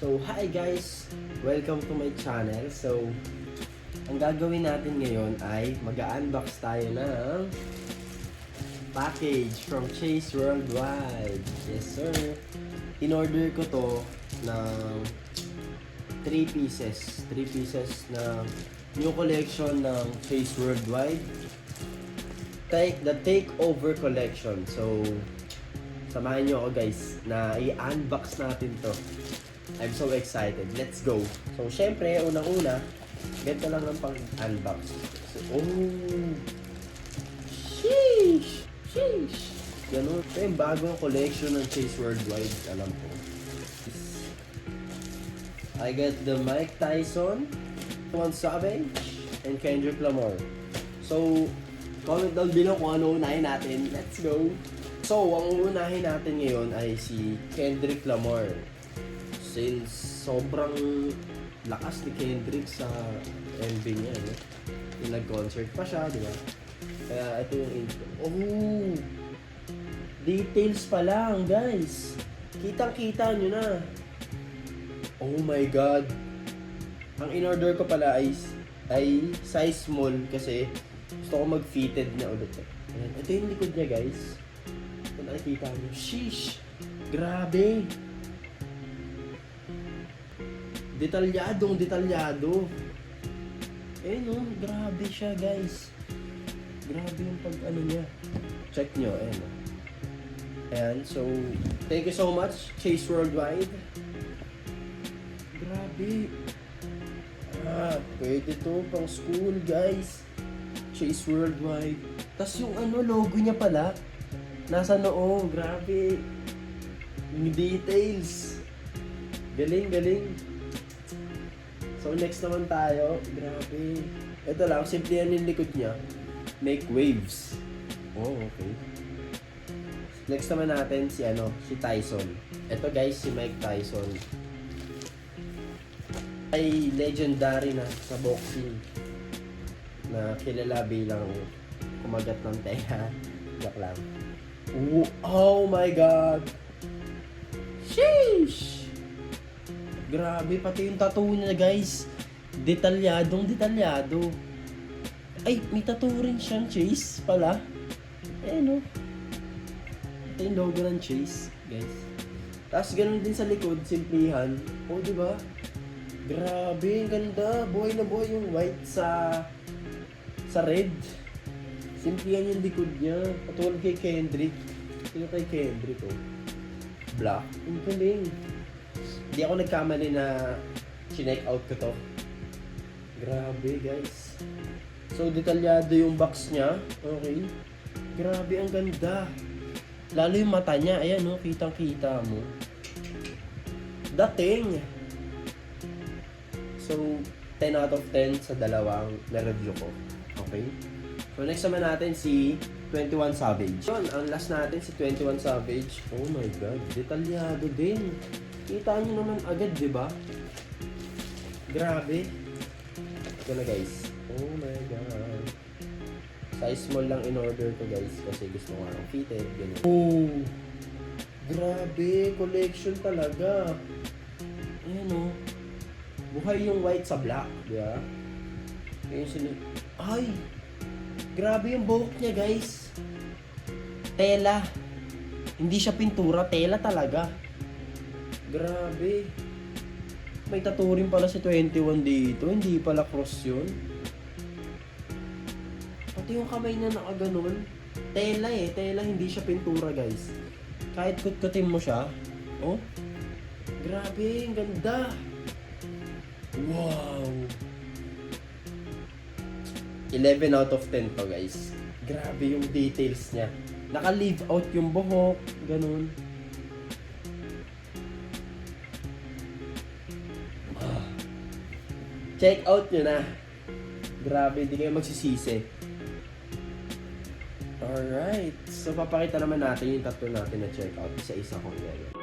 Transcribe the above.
So, hi guys! Welcome to my channel. So, ang gagawin natin ngayon ay mag-unbox tayo ng package from Chase Worldwide. Yes sir! In-order ko to ng 3 pieces. 3 pieces na new collection ng Chase Worldwide. The Takeover Collection. So, samahan nyo ako guys na i-unbox natin to. I'm so excited. Let's go. So, syempre, unang-una, ganito lang ang pang-unbox. So, oh! Sheesh! Sheesh! Ganun. Ito yung bagong collection ng Chase Worldwide. Alam ko. I got the Mike Tyson, Juan Savage, and Kendrick Lamar. So, comment down below kung ano unahin natin. Let's go! So, ang unahin natin ngayon ay si Kendrick Lamar. Since sobrang lakas ni Kendrick sa MV niya, no? Yung nag-concert pa siya, di ba? Kaya ito yung intro. Oh! Details pa lang, guys! Kitang-kita nyo na. Oh my God! Ang in-order ko pala ay size small kasi gusto ko mag-fitted na ulit. Ayan. Ito yung likod niya, guys. Kung nakikita nyo. Sheesh! Grabe! Detalyado. Eh no, grabe siya guys. Grabe yung pag-ano niya. Check nyo, ayan. Ayan, so, thank you so much, Chase Worldwide. Grabe. Pwede to pang school guys. Chase Worldwide. Tapos yung logo niya pala, nasa noo, grabe. Yung details. Galing. So next naman tayo, grabe. Ito lang, simple yan yung likod niya. Make waves. Oh, okay. Next naman natin si Tyson. Ito guys, si Mike Tyson. Ay legendary na sa boxing. Na kilala bilang kumagat ng tenga. Joke lang. Oh my God! Sheesh! Grabe, pati yung tattoo niya guys. Detalyado. Ay, may tattoo rin siyang Chase pala. Eh no. Ito yung logo ng Chase, guys. Tapos ganun din sa likod, simplihan. Oh, di ba? Grabe, ganda. Buhay na buhay yung white sa red. Simplihan yung likod niya. Patulad kay Kendrick. Ito kay Kendrick, oh. Black. Ang galing. Hindi ako nagkamali na chinek out ko to. Grabe guys. So detalyado yung box niya. Okay. Grabe, ang ganda. Lalo yung mata niya. Ayan no, kitang-kita mo. Dating. So 10 out of 10 sa dalawang na-review ko. Okay. So next naman natin si 21 Savage. Yun, ang last natin si 21 Savage. Oh my God. Detalyado din. Kita nyo naman agad, di ba? Grabe. Ito na guys. Oh my God. Size small lang in order ko guys kasi gusto ko ng fitted. Ganyan. Oh! Grabe. Collection talaga. Ayan o. Buhay yung white sa black. Di ba? Ay! Grabe yung buhok niya guys. Tela. Hindi siya pintura. Tela talaga. Grabe. May tattoo rin pala si 21 dito. Hindi pala cross yun. Pati yung kamay niya nakaganon. Tela eh. Tela, hindi siya pintura guys. Kahit kutkutin mo siya. Oh. Grabe. Ang ganda. Wow. 11 out of 10 to guys. Grabe yung details niya. Naka-leave out yung buhok. Ganon. Check out nyo na. Grabe, hindi kayo magsisisi. Alright. So, papakita naman natin yung tattoo natin na check out. Isa-isa ko yan.